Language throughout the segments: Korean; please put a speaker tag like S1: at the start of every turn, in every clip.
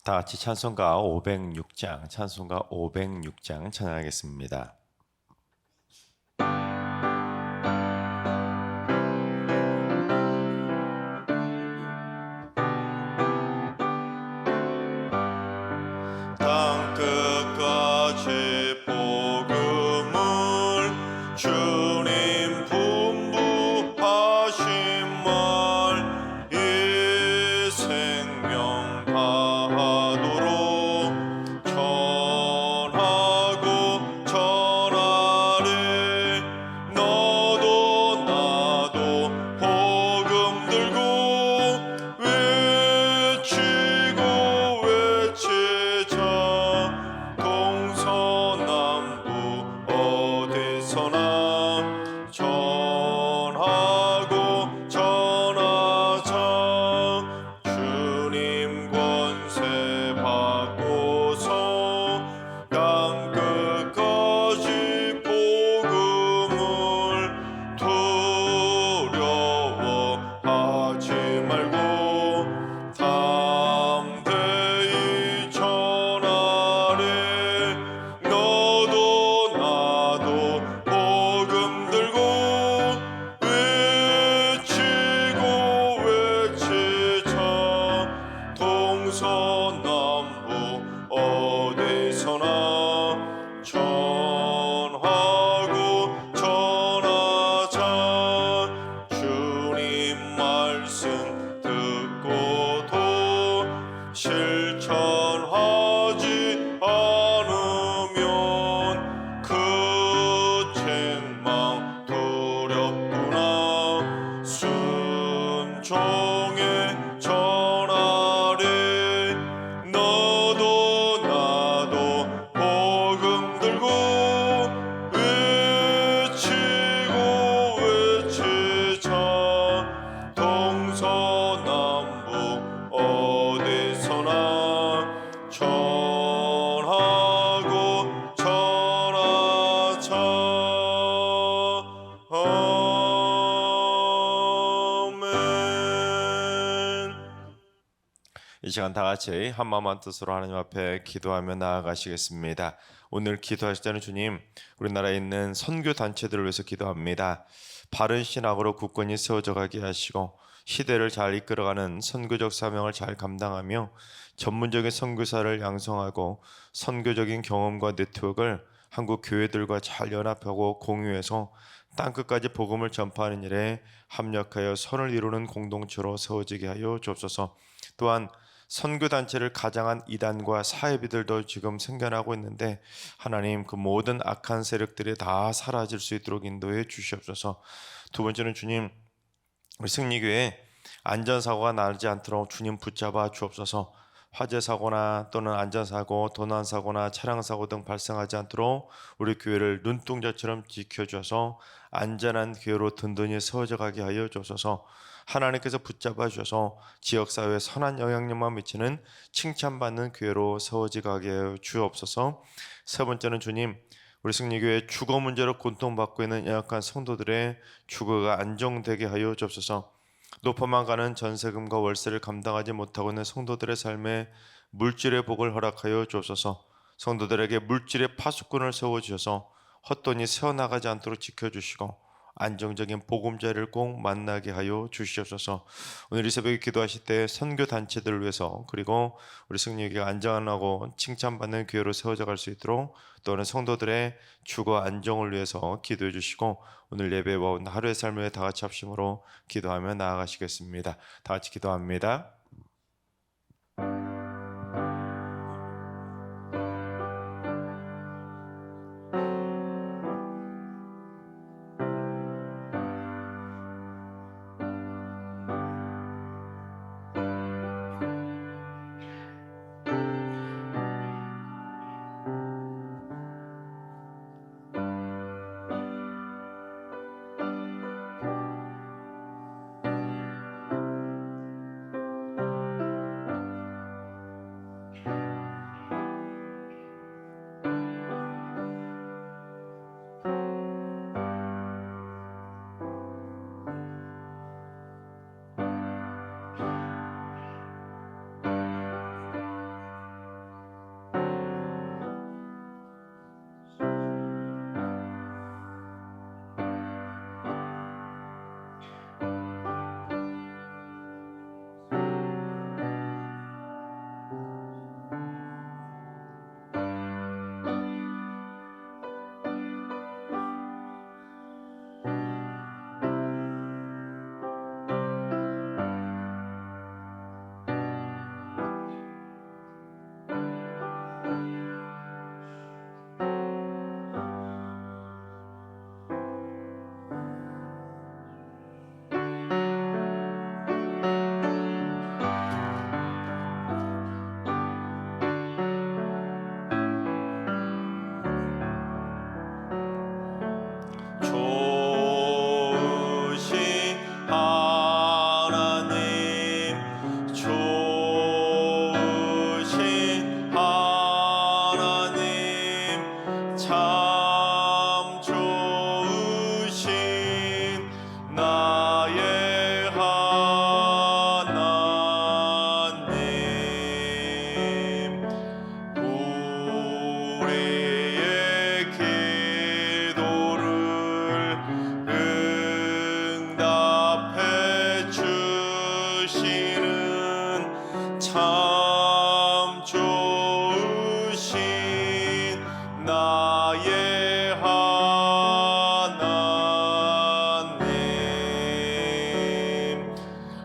S1: 다 같이 찬송가 506장 찬양하겠습니다. 땅 끝까지 복음을 주님 분부하신 말 이 생명 다하도록 전하고 전하리. 너도 나도 복음 들고 외치고 외치자. 동서남북 어디서나 전하고 전하자. 주님 권세 받고서 땅 끝까지 복음을 두려워하지 말고 담대히 전하리. 너도 나도 복음 들고 외치고 외치자. 동서남북 어디서나 전하고 전하자. 주님 말씀 듣고도 실천하지 않으면 그 책망 두렵구나. 순종에 전하리. 너도 나도 복음 들고 외치고 외치자. 동서남북 어디서나 전하고 전하자. 아멘. 이 시간 다 같이 한마음 한뜻으로 하나님 앞에 기도하며 나아가시겠습니다. 오늘 기도하실 때는 주님, 우리나라에 있는 선교 단체들을 위해서 기도합니다. 바른 신학으로 굳건히 세워져 가게 하시고 시대를 잘 이끌어가는 선교적 사명을 잘 감당하며 전문적인 선교사를 양성하고 선교적인 경험과 네트워크를 한국 교회들과 잘 연합하고 공유해서 땅끝까지 복음을 전파하는 일에 합력하여 선을 이루는 공동체로 세워지게 하여 주옵소서. 또한 선교단체를 가장한 이단과 사회비들도 지금 생겨나고 있는데 하나님, 그 모든 악한 세력들이 다 사라질 수 있도록 인도해 주시옵소서. 두 번째는 주님, 우리 승리교회 안전사고가 나지 않도록 주님 붙잡아 주옵소서. 화재사고나 또는 안전사고, 도난사고나 차량사고 등 발생하지 않도록 우리 교회를 눈동자처럼 지켜주셔서 안전한 교회로 든든히 세워져 가게 하여 주옵소서. 하나님께서 붙잡아 주셔서 지역사회에 선한 영향력만 미치는 칭찬받는 교회로 세워져 가게 하여 주옵소서. 세 번째는 주님, 우리 승리교회 주거 문제로 고통받고 있는 연약한 성도들의 주거가 안정되게 하여 주옵소서. 높아만 가는 전세금과 월세를 감당하지 못하고 있는 성도들의 삶에 물질의 복을 허락하여 주옵소서. 성도들에게 물질의 파수꾼을 세워주셔서 헛돈이 새어나가지 않도록 지켜주시고 안정적인 보금자리를 꼭 만나게 하여 주시옵소서. 오늘 이 새벽에 기도하실 때 선교 단체들을 위해서, 그리고 우리 승리에게 안전하고 칭찬받는 교회로 세워져 갈 수 있도록, 또는 성도들의 주거 안정을 위해서 기도해 주시고 오늘 예배와 하루의 삶을 다 같이 합심으로 기도하며 나아가시겠습니다. 다 같이 기도합니다. 참 좋으신 나의 하나님,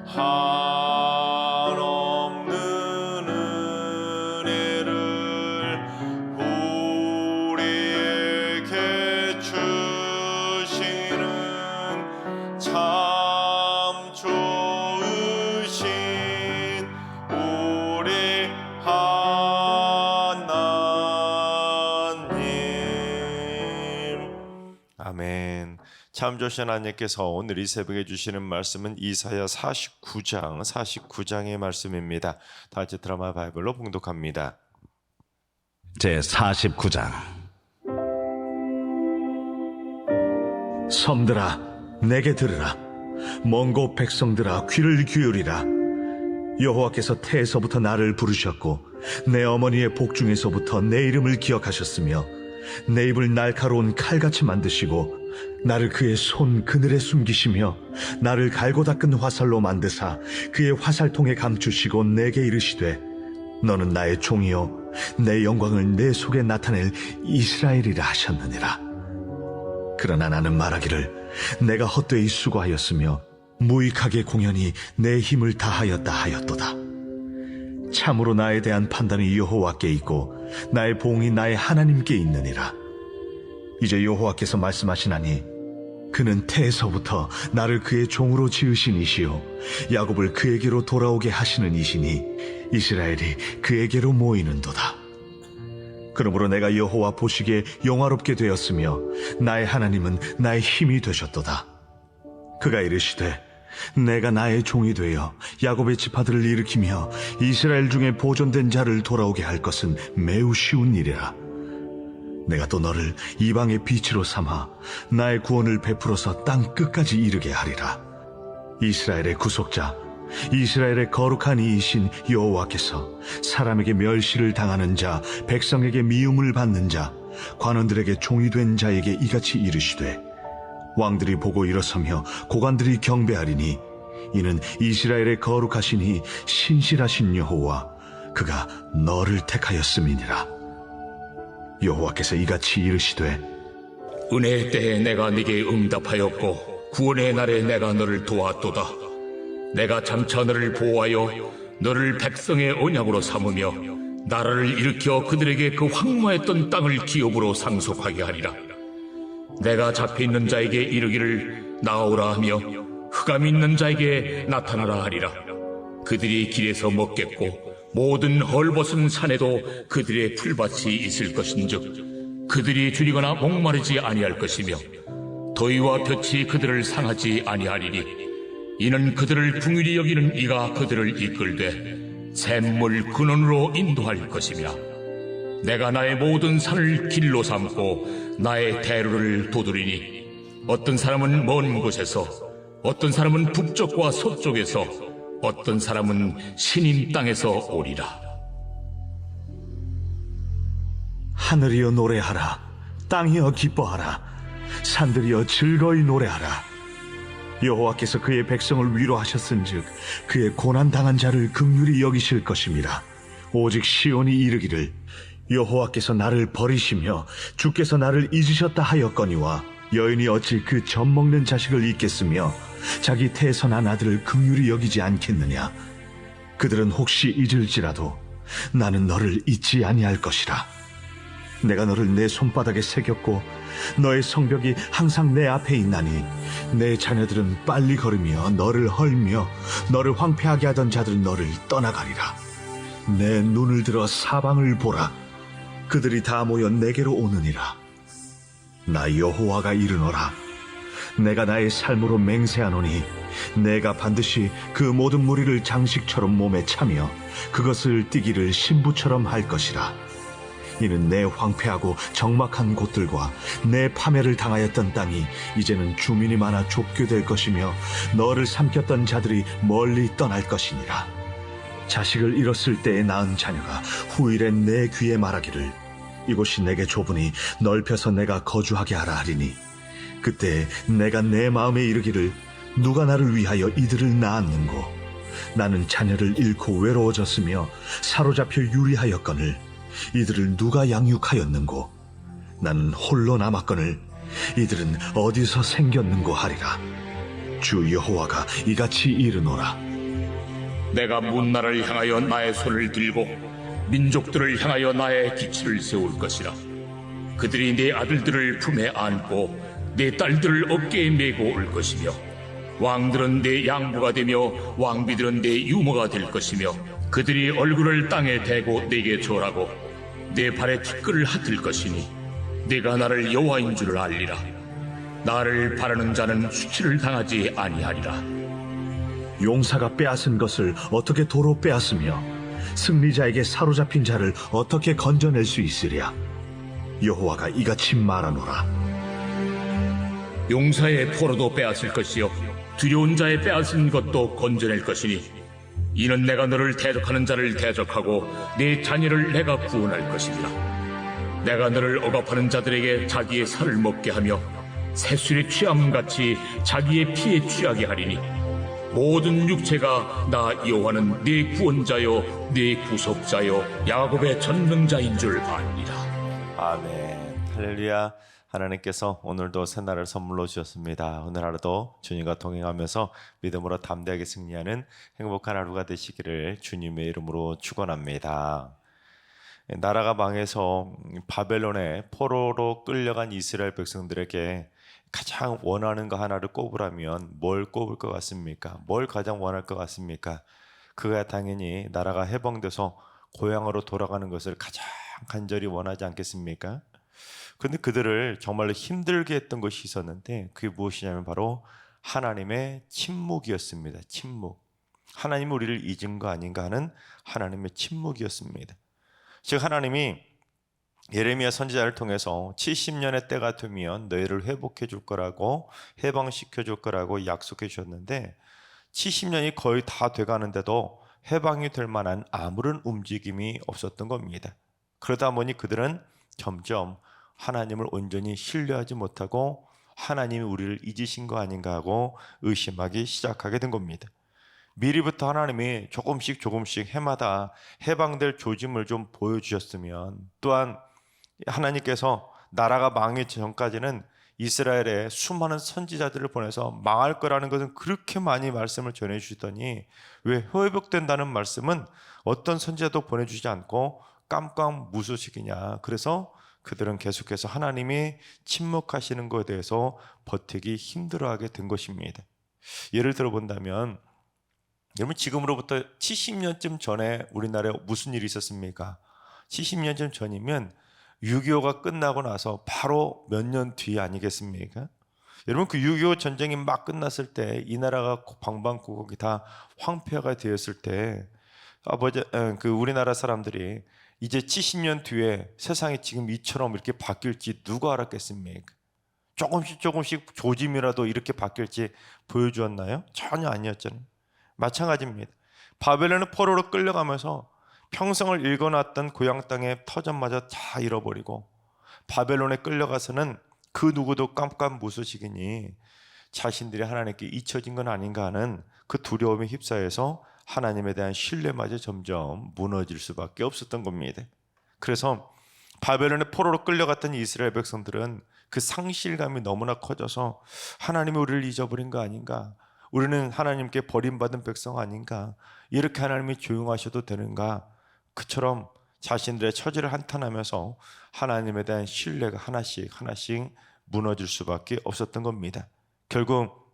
S1: 한없는 은혜를 우리에게 주시는 참 좋으신 우리 하나님. 아멘. 참 좋으신 하나님께서 오늘 이 새벽에 주시는 말씀은 이사야 49장의 말씀입니다. 다 같이 드라마 바이블로 봉독합니다.
S2: 제 49장. 섬들아, 내게 들으라. 먼 곳 백성들아, 귀를 기울이라. 여호와께서 태에서부터 나를 부르셨고 내 어머니의 복중에서부터 내 이름을 기억하셨으며 내 입을 날카로운 칼같이 만드시고 나를 그의 손 그늘에 숨기시며 나를 갈고 닦은 화살로 만드사 그의 화살통에 감추시고 내게 이르시되 너는 나의 종이요 내 영광을 내 속에 나타낼 이스라엘이라 하셨느니라. 그러나 나는 말하기를 내가 헛되이 수고하였으며 무익하게 공연히 내 힘을 다하였다 하였도다. 참으로 나에 대한 판단이 여호와께 있고 나의 보응이 나의 하나님께 있느니라. 이제 여호와께서 말씀하시나니 그는 태에서부터 나를 그의 종으로 지으신 이시요 야곱을 그에게로 돌아오게 하시는 이시니 이스라엘이 그에게로 모이는도다. 그러므로 내가 여호와 보시기에 영화롭게 되었으며 나의 하나님은 나의 힘이 되셨도다. 그가 이르시되 내가 나의 종이 되어 야곱의 지파들을 일으키며 이스라엘 중에 보존된 자를 돌아오게 할 것은 매우 쉬운 일이라. 내가 또 너를 이방의 빛으로 삼아 나의 구원을 베풀어서 땅 끝까지 이르게 하리라. 이스라엘의 구속자, 이스라엘의 거룩한 이이신 여호와께서 사람에게 멸시를 당하는 자, 백성에게 미움을 받는 자, 관원들에게 종이 된 자에게 이같이 이르시되 왕들이 보고 일어서며 고관들이 경배하리니 이는 이스라엘의 거룩하시니 신실하신 여호와 그가 너를 택하였음이니라. 여호와께서 이같이 이르시되
S3: 은혜의 때에 내가 네게 응답하였고 구원의 날에 내가 너를 도왔도다. 내가 장차 너를 보호하여 너를 백성의 언약으로 삼으며 나라를 일으켜 그들에게 그 황무했던 땅을 기업으로 상속하게 하리라. 내가 잡혀있는 자에게 이르기를 나오라 하며 흑암이 있는 자에게 나타나라 하리라. 그들이 길에서 먹겠고 모든 헐벗은 산에도 그들의 풀밭이 있을 것인즉 그들이 줄이거나 목마르지 아니할 것이며 더위와 볕이 그들을 상하지 아니하리니 이는 그들을 긍휼히 여기는 이가 그들을 이끌되 샘물 근원으로 인도할 것이며 내가 나의 모든 산을 길로 삼고 나의 대로를 도두리니 어떤 사람은 먼 곳에서 어떤 사람은 북쪽과 서쪽에서 어떤 사람은 신임 땅에서 오리라.
S2: 하늘이여 노래하라. 땅이여 기뻐하라. 산들이여 즐거이 노래하라. 여호와께서 그의 백성을 위로하셨은즉 그의 고난당한 자를 긍휼히 여기실 것임이라. 오직 시온이 이르기를 여호와께서 나를 버리시며 주께서 나를 잊으셨다 하였거니와 여인이 어찌 그 젖 먹는 자식을 잊겠으며 자기 태에서 난 아들을 긍휼히 여기지 않겠느냐. 그들은 혹시 잊을지라도 나는 너를 잊지 아니할 것이라. 내가 너를 내 손바닥에 새겼고 너의 성벽이 항상 내 앞에 있나니 내 자녀들은 빨리 걸으며 너를 헐며 너를 황폐하게 하던 자들은 너를 떠나가리라. 내 눈을 들어 사방을 보라. 그들이 다 모여 내게로 오느니라. 나 여호와가 이르노라. 내가 나의 삶으로 맹세하노니 내가 반드시 그 모든 무리를 장식처럼 몸에 차며 그것을 띠기를 신부처럼 할 것이라. 이는 내 황폐하고 적막한 곳들과 내 파멸을 당하였던 땅이 이제는 주민이 많아 좁게 될 것이며 너를 삼켰던 자들이 멀리 떠날 것이니라. 자식을 잃었을 때에 낳은 자녀가 후일에 내 귀에 말하기를 이곳이 내게 좁으니 넓혀서 내가 거주하게 하라 하리니 그때 내가 내 마음에 이르기를 누가 나를 위하여 이들을 낳았는고 나는 자녀를 잃고 외로워졌으며 사로잡혀 유리하였거늘 이들을 누가 양육하였는고 나는 홀로 남았거늘 이들은 어디서 생겼는고 하리라. 주 여호와가 이같이 이르노라.
S3: 내가 문나라를 향하여 나의 손을 들고 민족들을 향하여 나의 기치를 세울 것이라. 그들이 내 아들들을 품에 안고 내 딸들을 어깨에 메고 올 것이며 왕들은 내 양부가 되며 왕비들은 내 유모가 될 것이며 그들이 얼굴을 땅에 대고 내게 절하고 내 발에 티끌을 핫을 것이니 네가 나를 여호와인 줄을 알리라. 나를 바라는 자는 수치를 당하지 아니하리라.
S2: 용사가 빼앗은 것을 어떻게 도로 빼앗으며 승리자에게 사로잡힌 자를 어떻게 건져낼 수 있으랴. 여호와가 이같이 말하노라.
S3: 용사의 포로도 빼앗을 것이요 두려운 자의 빼앗은 것도 건져낼 것이니 이는 내가 너를 대적하는 자를 대적하고 네 자녀를 내가 구원할 것이니라. 내가 너를 억압하는 자들에게 자기의 살을 먹게 하며 새술의 취함같이 자기의 피에 취하게 하리니 모든 육체가 나 여호와는 네 구원자요 네 구속자요 야곱의 전능자인 줄 아니라.
S1: 아멘. 할렐루야. 하나님께서 오늘도 새날을 선물로 주셨습니다. 오늘 하루도 주님과 동행하면서 믿음으로 담대하게 승리하는 행복한 하루가 되시기를 주님의 이름으로 축원합니다. 나라가 망해서 바벨론의 포로로 끌려간 이스라엘 백성들에게 가장 원하는 거 하나를 꼽으라면 뭘 꼽을 것 같습니까? 뭘 가장 원할 것 같습니까? 그가 당연히 나라가 해방돼서 고향으로 돌아가는 것을 가장 간절히 원하지 않겠습니까? 근데 그들을 정말로 힘들게 했던 것이 있었는데 그게 무엇이냐면 바로 하나님의 침묵이었습니다. 침묵. 하나님이 우리를 잊은 거 아닌가 하는 하나님의 침묵이었습니다. 즉 하나님이 예레미야 선지자를 통해서 70년의 때가 되면 너희를 회복해 줄 거라고 해방시켜 줄 거라고 약속해 주셨는데 70년이 거의 다 돼가는데도 해방이 될 만한 아무런 움직임이 없었던 겁니다. 그러다 보니 그들은 점점 하나님을 온전히 신뢰하지 못하고 하나님이 우리를 잊으신 거 아닌가 하고 의심하기 시작하게 된 겁니다. 미리부터 하나님이 조금씩 해마다 해방될 조짐을 좀 보여주셨으면, 또한 하나님께서 나라가 망하기 전까지는 이스라엘에 수많은 선지자들을 보내서 망할 거라는 것은 그렇게 많이 말씀을 전해주시더니 왜 회복된다는 말씀은 어떤 선지자도 보내주지 않고 깜깜 무소식이냐. 그래서 그들은 계속해서 하나님이 침묵하시는 것에 대해서 버티기 힘들어하게 된 것입니다. 예를 들어 본다면 여러분, 지금으로부터 70년쯤 전에 우리나라에 무슨 일이 있었습니까? 70년쯤 전이면 6.25가 끝나고 나서 바로 몇 년 뒤 아니겠습니까? 여러분, 그 6.25 전쟁이 막 끝났을 때 이 나라가 방방곡곡이 다 황폐화가 되었을 때 우리나라 사람들이 이제 70년 뒤에 세상이 지금 이처럼 이렇게 바뀔지 누가 알았겠습니까? 조금씩 조짐이라도 이렇게 바뀔지 보여주었나요? 전혀 아니었잖아요. 마찬가지입니다. 바벨론의 포로로 끌려가면서 평생을 일궈놨던 고향 땅의 터전마저 다 잃어버리고 바벨론에 끌려가서는 그 누구도 깜깜무소식이니 자신들이 하나님께 잊혀진 건 아닌가 하는 그 두려움에 휩싸여서 하나님에 대한 신뢰마저 점점 무너질 수밖에 없었던 겁니다. 그래서 바벨론의 포로로 끌려갔던 이스라엘 백성들은 그 상실감이 너무나 커져서 하나님이 우리를 잊어버린 거 아닌가, 우리는 하나님께 버림받은 백성 아닌가, 이렇게 하나님이 조용하셔도 되는가, 그처럼 자신들의 처지를 한탄하면서 하나님에 대한 신뢰가 하나씩 무너질 수밖에 없었던 겁니다. 결국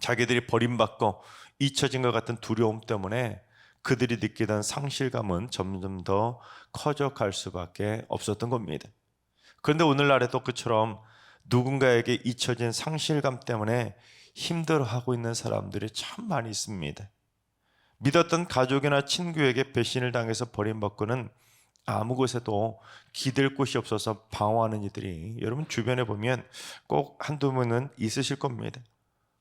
S1: 자기들이 버림받고 잊혀진 것 같은 두려움 때문에 그들이 느끼던 상실감은 점점 더 커져갈 수밖에 없었던 겁니다. 그런데 오늘날에도 그처럼 누군가에게 잊혀진 상실감 때문에 힘들어하고 있는 사람들이 참 많이 있습니다. 믿었던 가족이나 친구에게 배신을 당해서 버림받고는 아무 곳에도 기댈 곳이 없어서 방황하는 이들이 여러분 주변에 보면 꼭 한두 명은 있으실 겁니다.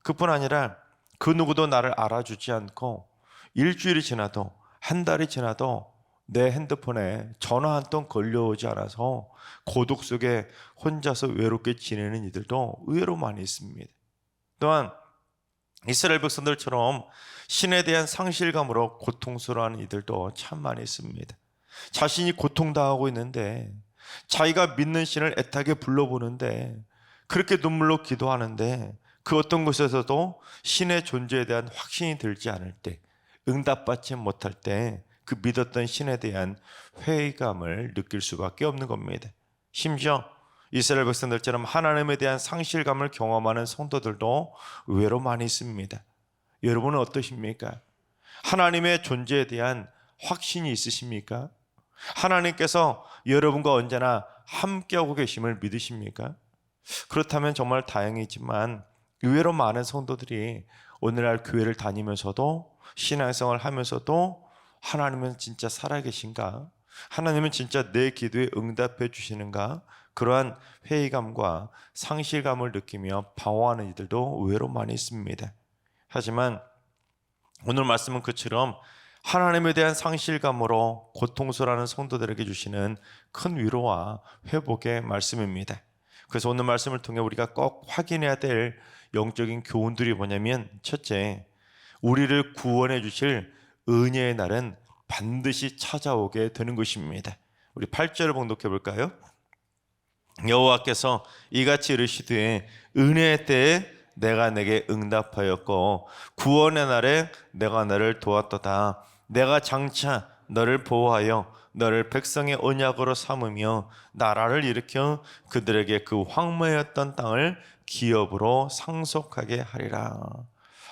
S1: 그뿐 아니라 그 누구도 나를 알아주지 않고 일주일이 지나도 한 달이 지나도 내 핸드폰에 전화 한 통 걸려오지 않아서 고독 속에 혼자서 외롭게 지내는 이들도 의외로 많이 있습니다. 또한 이스라엘 백성들처럼 신에 대한 상실감으로 고통스러워하는 이들도 참 많이 있습니다. 자신이 고통당하고 있는데, 자기가 믿는 신을 애타게 불러보는데, 그렇게 눈물로 기도하는데 그 어떤 곳에서도 신의 존재에 대한 확신이 들지 않을 때, 응답받지 못할 때 그 믿었던 신에 대한 회의감을 느낄 수밖에 없는 겁니다. 심지어 이스라엘 백성들처럼 하나님에 대한 상실감을 경험하는 성도들도 의외로 많이 있습니다. 여러분은 어떠십니까? 하나님의 존재에 대한 확신이 있으십니까? 하나님께서 여러분과 언제나 함께하고 계심을 믿으십니까? 그렇다면 정말 다행이지만 의외로 많은 성도들이 오늘날 교회를 다니면서도 신앙생활을 하면서도 하나님은 진짜 살아계신가? 하나님은 진짜 내 기도에 응답해 주시는가? 그러한 회의감과 상실감을 느끼며 방황하는 이들도 의외로 많이 있습니다. 하지만 오늘 말씀은 그처럼 하나님에 대한 상실감으로 고통스러워하는 성도들에게 주시는 큰 위로와 회복의 말씀입니다. 그래서 오늘 말씀을 통해 우리가 꼭 확인해야 될 영적인 교훈들이 뭐냐면, 첫째, 우리를 구원해 주실 은혜의 날은 반드시 찾아오게 되는 것입니다. 우리 8절을 봉독해 볼까요? 여호와께서 이같이 이르시되 은혜의 때에 내가 내게 응답하였고 구원의 날에 내가 너를 도왔도다. 내가 장차 너를 보호하여 너를 백성의 언약으로 삼으며 나라를 일으켜 그들에게 그 황무했던 땅을 기업으로 상속하게 하리라.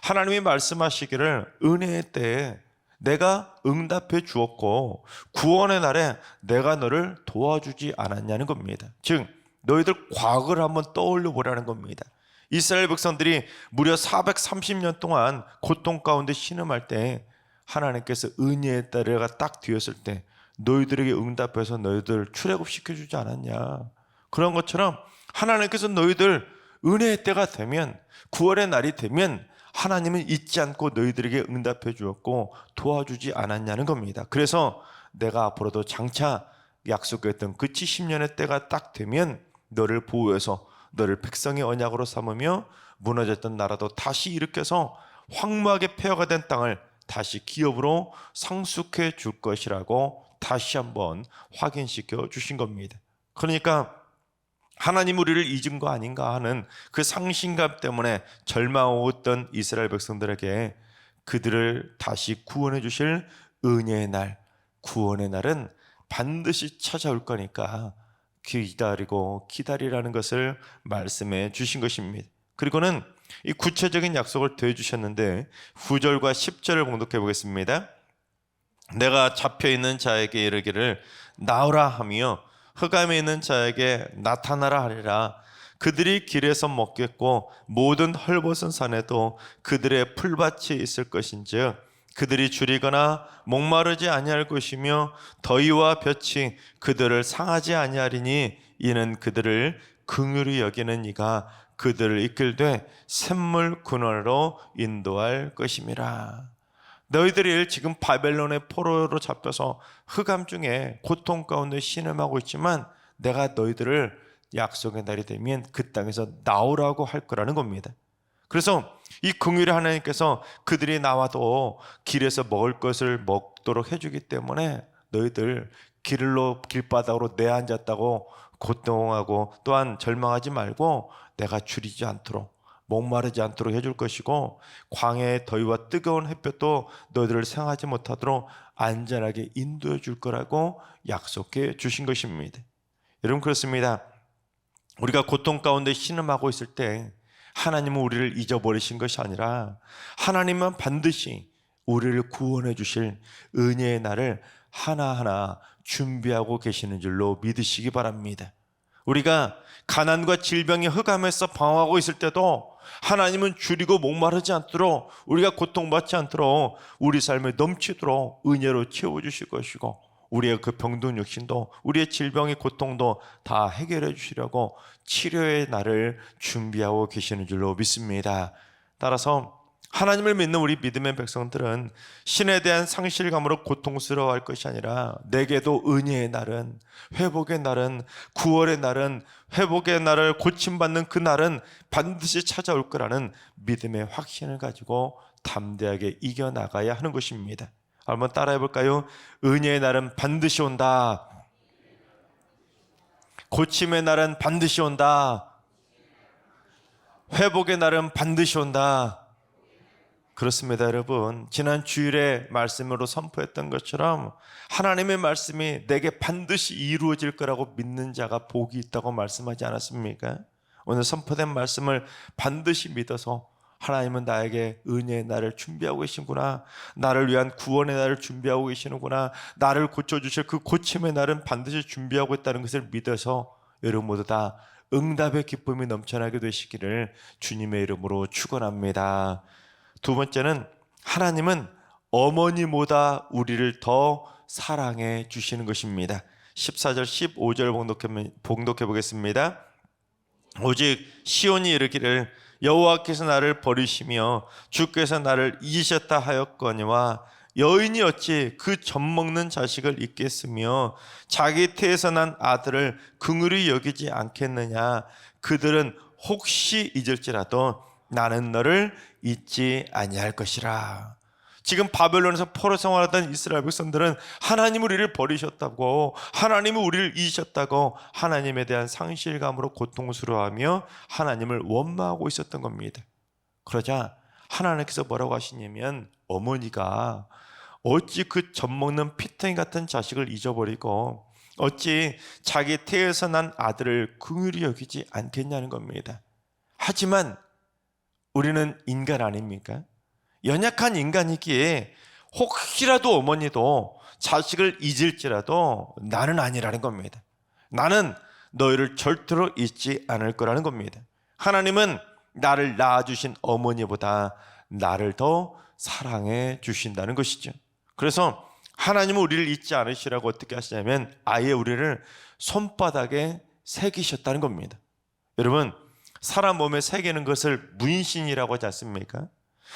S1: 하나님이 말씀하시기를 은혜의 때에 내가 응답해 주었고 구원의 날에 내가 너를 도와주지 않았냐는 겁니다. 즉 너희들 과거를 한번 떠올려 보라는 겁니다. 이스라엘 백성들이 무려 430년 동안 고통 가운데 신음할 때 하나님께서 은혜의 때가 딱 뒤었을 때 너희들에게 응답해서 너희들 출애굽시켜주지 않았냐. 그런 것처럼 하나님께서 너희들 은혜의 때가 되면, 구원의 날이 되면 하나님은 잊지 않고 너희들에게 응답해 주었고 도와주지 않았냐는 겁니다. 그래서 내가 앞으로도 장차 약속했던 그 70년의 때가 딱 되면 너를 보호해서 너를 백성의 언약으로 삼으며 무너졌던 나라도 다시 일으켜서 황무하게 폐허가 된 땅을 다시 기업으로 상속해 줄 것이라고 다시 한번 확인시켜 주신 겁니다. 그러니까 하나님 우리를 잊은 거 아닌가 하는 그 상실감 때문에 절망하고 있던 이스라엘 백성들에게 그들을 다시 구원해 주실 은혜의 날, 구원의 날은 반드시 찾아올 거니까 기다리고 기다리라는 것을 말씀해 주신 것입니다. 그리고는 이 구체적인 약속을 더해주셨는데 9절과 10절을 봉독해 보겠습니다. 내가 잡혀있는 자에게 이르기를 나오라 하며 흑암에 있는 자에게 나타나라 하리라. 그들이 길에서 먹겠고 모든 헐벗은 산에도 그들의 풀밭이 있을 것인즉 그들이 줄이거나 목마르지 아니할 것이며 더위와 볕이 그들을 상하지 아니하리니 이는 그들을 긍휼히 여기는 이가 그들을 이끌되 샘물 근원으로 인도할 것임이라. 너희들이 지금 바벨론의 포로로 잡혀서 흑암 중에 고통 가운데 신음하고 있지만 내가 너희들을 약속의 날이 되면 그 땅에서 나오라고 할 거라는 겁니다. 그래서 이 긍휼의 하나님께서 그들이 나와도 길에서 먹을 것을 먹도록 해주기 때문에 너희들 길바닥으로 내앉았다고 고통하고 또한 절망하지 말고 내가 줄이지 않도록 목마르지 않도록 해줄 것이고 광야의 더위와 뜨거운 햇볕도 너희들을 상하지 못하도록 안전하게 인도해 줄 거라고 약속해 주신 것입니다. 여러분 그렇습니다. 우리가 고통 가운데 신음하고 있을 때 하나님은 우리를 잊어버리신 것이 아니라 하나님은 반드시 우리를 구원해 주실 은혜의 날을 하나하나 준비하고 계시는 줄로 믿으시기 바랍니다. 우리가 가난과 질병의 흑암에서 방황하고 있을 때도 하나님은 줄이고 목마르지 않도록 우리가 고통받지 않도록 우리 삶에 넘치도록 은혜로 채워주실 것이고 우리의 그 병든 육신도 우리의 질병의 고통도 다 해결해 주시려고 치료의 날을 준비하고 계시는 줄로 믿습니다. 따라서 하나님을 믿는 우리 믿음의 백성들은 신에 대한 상실감으로 고통스러워할 것이 아니라 내게도 은혜의 날은, 회복의 날은, 구원의 날은, 회복의 날을 고침받는 그 날은 반드시 찾아올 거라는 믿음의 확신을 가지고 담대하게 이겨나가야 하는 것입니다. 한번 따라해 볼까요? 은혜의 날은 반드시 온다. 고침의 날은 반드시 온다. 회복의 날은 반드시 온다. 그렇습니다, 여러분. 지난 주일에 말씀으로 선포했던 것처럼 하나님의 말씀이 내게 반드시 이루어질 거라고 믿는 자가 복이 있다고 말씀하지 않았습니까? 오늘 선포된 말씀을 반드시 믿어서 하나님은 나에게 은혜의 날을 준비하고 계시구나, 나를 위한 구원의 날을 준비하고 계시는구나, 나를 고쳐주실 그 고침의 날은 반드시 준비하고 있다는 것을 믿어서 여러분 모두 다 응답의 기쁨이 넘쳐나게 되시기를 주님의 이름으로 축원합니다. 두 번째는 하나님은 어머니보다 우리를 더 사랑해 주시는 것입니다. 14절 15절 봉독해 보겠습니다. 오직 시온이 이르기를 여호와께서 나를 버리시며 주께서 나를 잊으셨다 하였거니와 여인이 어찌 그 젖먹는 자식을 잊겠으며 자기 태에서 난 아들을 긍휼히 여기지 않겠느냐. 그들은 혹시 잊을지라도 나는 너를 잊지 아니할 것이라. 지금 바벨론에서 포로 생활하던 이스라엘 백성들은 하나님은 우리를 버리셨다고, 하나님은 우리를 잊으셨다고 하나님에 대한 상실감으로 고통스러워하며 하나님을 원망하고 있었던 겁니다. 그러자 하나님께서 뭐라고 하시냐면, 어머니가 어찌 그 젖먹는 피덩이 같은 자식을 잊어버리고 어찌 자기 태에서 난 아들을 긍휼히 여기지 않겠냐는 겁니다. 하지만 우리는 인간 아닙니까? 연약한 인간이기에 혹시라도 어머니도 자식을 잊을지라도 나는 아니라는 겁니다. 나는 너희를 절대로 잊지 않을 거라는 겁니다. 하나님은 나를 낳아주신 어머니보다 나를 더 사랑해 주신다는 것이죠. 그래서 하나님은 우리를 잊지 않으시라고 어떻게 하시냐면 아예 우리를 손바닥에 새기셨다는 겁니다. 여러분, 사람 몸에 새기는 것을 문신이라고 하지 않습니까?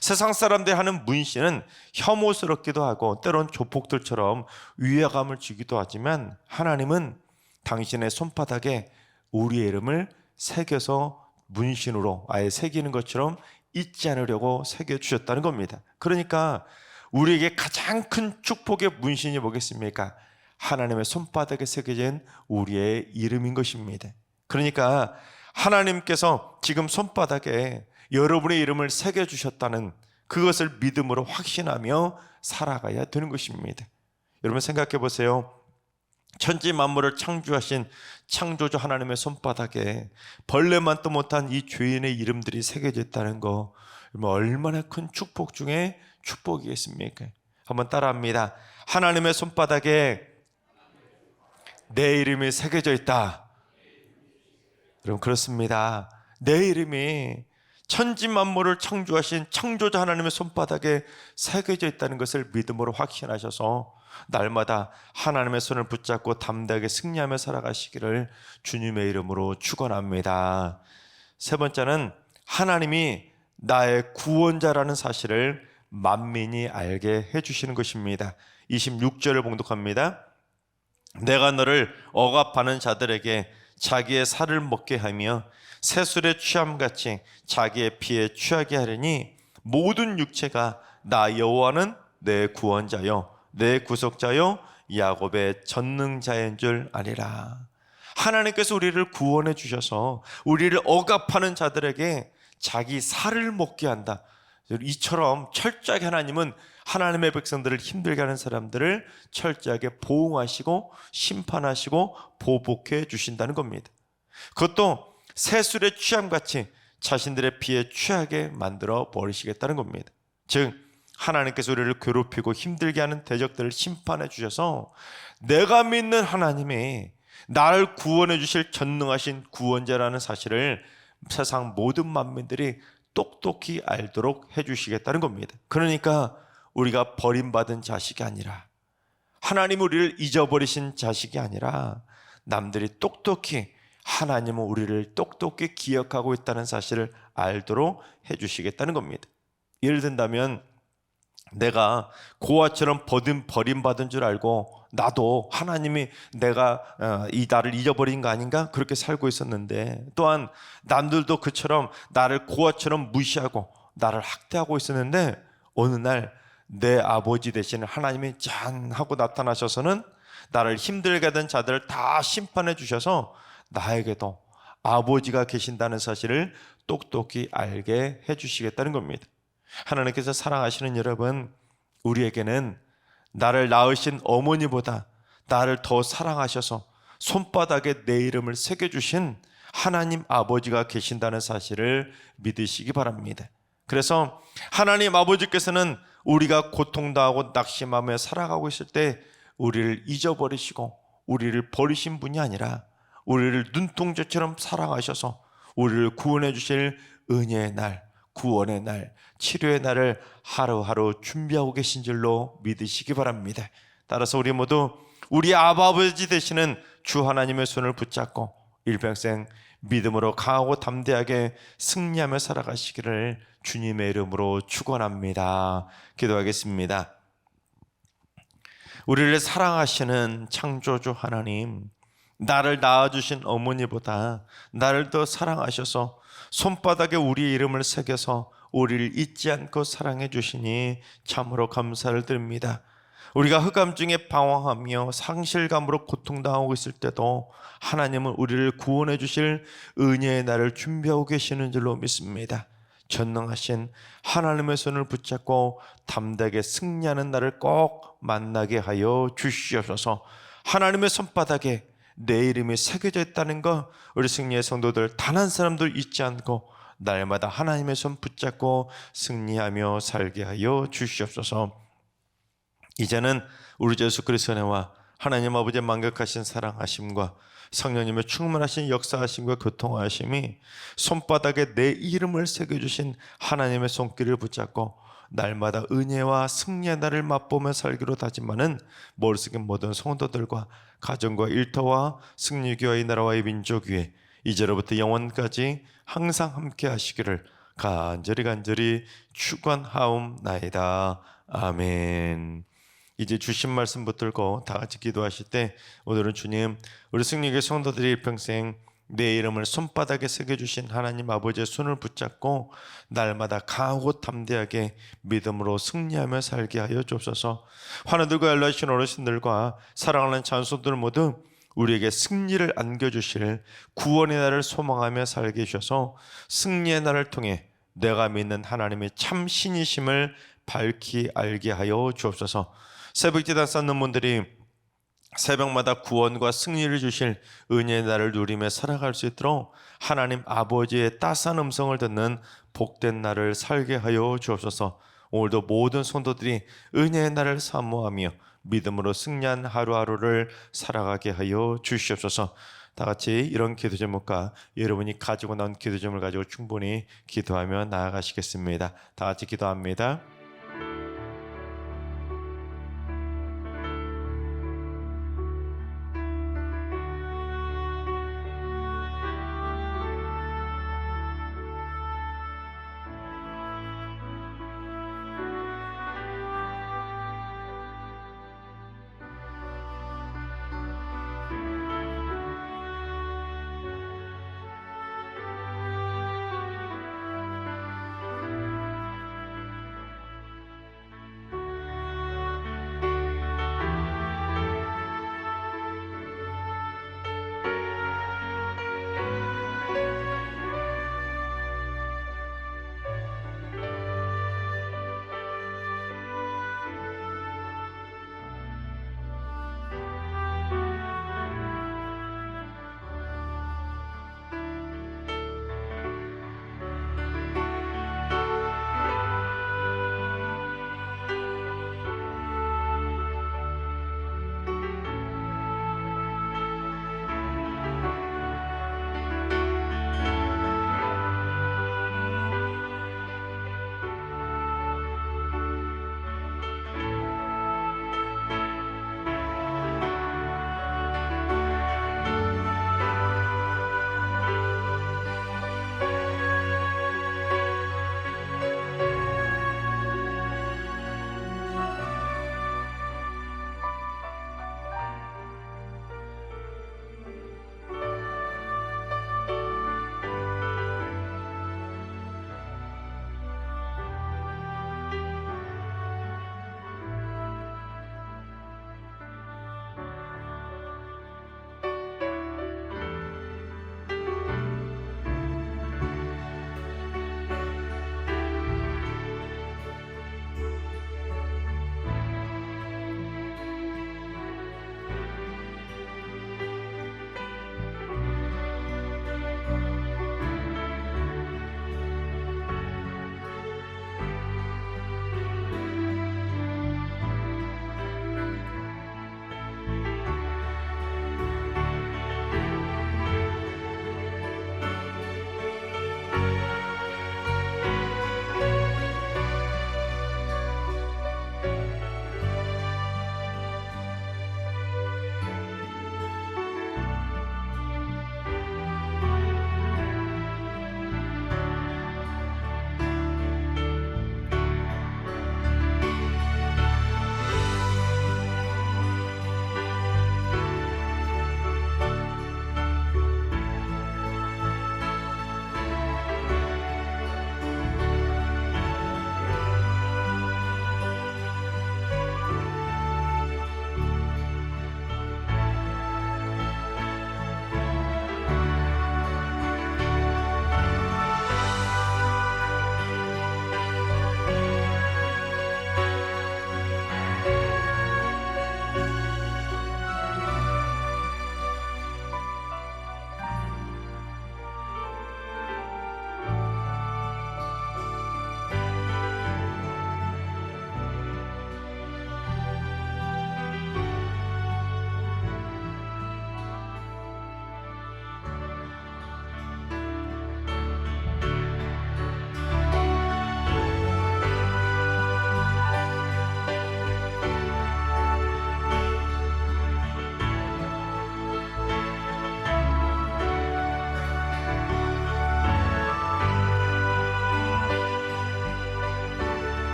S1: 세상 사람들이 하는 문신은 혐오스럽기도 하고 때론 조폭들처럼 위화감을 주기도 하지만 하나님은 당신의 손바닥에 우리의 이름을 새겨서 문신으로 아예 새기는 것처럼 잊지 않으려고 새겨주셨다는 겁니다. 그러니까 우리에게 가장 큰 축복의 문신이 뭐겠습니까? 하나님의 손바닥에 새겨진 우리의 이름인 것입니다. 그러니까 하나님께서 지금 손바닥에 여러분의 이름을 새겨주셨다는 그것을 믿음으로 확신하며 살아가야 되는 것입니다. 여러분 생각해 보세요. 천지 만물을 창조하신 창조주 하나님의 손바닥에 벌레만도 못한 이 죄인의 이름들이 새겨져 있다는 거, 얼마나 큰 축복 중에 축복이겠습니까? 한번 따라합니다. 하나님의 손바닥에 내 이름이 새겨져 있다. 여러분 그렇습니다. 내 이름이 천지 만물을 창조하신 창조자 하나님의 손바닥에 새겨져 있다는 것을 믿음으로 확신하셔서 날마다 하나님의 손을 붙잡고 담대하게 승리하며 살아가시기를 주님의 이름으로 축원합니다. 세 번째는 하나님이 나의 구원자라는 사실을 만민이 알게 해주시는 것입니다. 26절을 봉독합니다. 내가 너를 억압하는 자들에게 자기의 살을 먹게 하며 새술의 취함같이 자기의 피에 취하게 하려니 모든 육체가 나 여호와는 내 구원자요 내 구속자요 야곱의 전능자인 줄 아니라. 하나님께서 우리를 구원해 주셔서 우리를 억압하는 자들에게 자기 살을 먹게 한다. 이처럼 철저하게 하나님은 하나님의 백성들을 힘들게 하는 사람들을 철저하게 보응하시고 심판하시고 보복해 주신다는 겁니다. 그것도 새술의 취함같이 자신들의 피에 취하게 만들어 버리시겠다는 겁니다. 즉 하나님께서 우리를 괴롭히고 힘들게 하는 대적들을 심판해 주셔서 내가 믿는 하나님이 나를 구원해 주실 전능하신 구원자라는 사실을 세상 모든 만민들이 똑똑히 알도록 해주시겠다는 겁니다. 그러니까 우리가 버림받은 자식이 아니라, 하나님 우리를 잊어버리신 자식이 아니라 남들이 똑똑히 하나님은 우리를 똑똑히 기억하고 있다는 사실을 알도록 해주시겠다는 겁니다. 예를 든다면 내가 고아처럼 버림받은 줄 알고 나도 하나님이 내가 이 나를 잊어버린 거 아닌가 그렇게 살고 있었는데, 또한 남들도 그처럼 나를 고아처럼 무시하고 나를 학대하고 있었는데 어느 날 내 아버지 되시는 하나님이 짠 하고 나타나셔서는 나를 힘들게 하던 자들을 다 심판해 주셔서 나에게도 아버지가 계신다는 사실을 똑똑히 알게 해주시겠다는 겁니다. 하나님께서 사랑하시는 여러분, 우리에게는 나를 낳으신 어머니보다 나를 더 사랑하셔서 손바닥에 내 이름을 새겨주신 하나님 아버지가 계신다는 사실을 믿으시기 바랍니다. 그래서 하나님 아버지께서는 우리가 고통당하고 낙심하며 살아가고 있을 때 우리를 잊어버리시고 우리를 버리신 분이 아니라 우리를 눈동자처럼 사랑하셔서 우리를 구원해 주실 은혜의 날, 구원의 날, 치료의 날을 하루하루 준비하고 계신 줄로 믿으시기 바랍니다. 따라서 우리 모두 우리 아버지 되시는 주 하나님의 손을 붙잡고 일평생 믿음으로 강하고 담대하게 승리하며 살아가시기를 주님의 이름으로 축원합니다. 기도하겠습니다. 우리를 사랑하시는 창조주 하나님, 나를 낳아주신 어머니보다 나를 더 사랑하셔서 손바닥에 우리의 이름을 새겨서 우리를 잊지 않고 사랑해 주시니 참으로 감사를 드립니다. 우리가 흑암중에 방황하며 상실감으로 고통당하고 있을 때도 하나님은 우리를 구원해 주실 은혜의 날을 준비하고 계시는 줄로 믿습니다. 전능하신 하나님의 손을 붙잡고 담대하게 승리하는 날을 꼭 만나게 하여 주시옵소서. 하나님의 손바닥에 내 이름이 새겨져 있다는 것, 우리 승리의 성도들 단 한 사람도 잊지 않고 날마다 하나님의 손 붙잡고 승리하며 살게 하여 주시옵소서. 이제는 우리 주 예수 그리스도의 은혜와 하나님 아버지의 만극하신 사랑하심과 성령님의 충만하신 역사하심과 교통하심이 손바닥에 내 이름을 새겨주신 하나님의 손길을 붙잡고 날마다 은혜와 승리의 날을 맛보며 살기로 다짐하는 머릿속의 모든 성도들과 가정과 일터와 승리교회의 나라와의 민족 위에 이제로부터 영원까지 항상 함께 하시기를 간절히 축원하옵나이다. 아멘. 이제 주신 말씀 붙들고 다 같이 기도하실 때, 오늘은 주님, 우리 승리교회 성도들이 일평생 내 이름을 손바닥에 새겨주신 하나님 아버지의 손을 붙잡고 날마다 강하고 담대하게 믿음으로 승리하며 살게 하여 주옵소서. 환우들과 연락하신 어르신들과 사랑하는 장소들 모두 우리에게 승리를 안겨주실 구원의 날을 소망하며 살게 해주셔서 승리의 날을 통해 내가 믿는 하나님의 참 신이심을 밝히 알게 하여 주옵소서. 새벽기도 쌓는 분들이 새벽마다 구원과 승리를 주실 은혜의 날을 누리며 살아갈 수 있도록 하나님 아버지의 따스한 음성을 듣는 복된 날을 살게 하여 주옵소서. 오늘도 모든 성도들이 은혜의 날을 사모하며 믿음으로 승리한 하루하루를 살아가게 하여 주시옵소서. 다 같이 이런 기도 제목과 여러분이 가지고 나온 기도 제목을 가지고 충분히 기도하며 나아가시겠습니다. 다 같이 기도합니다.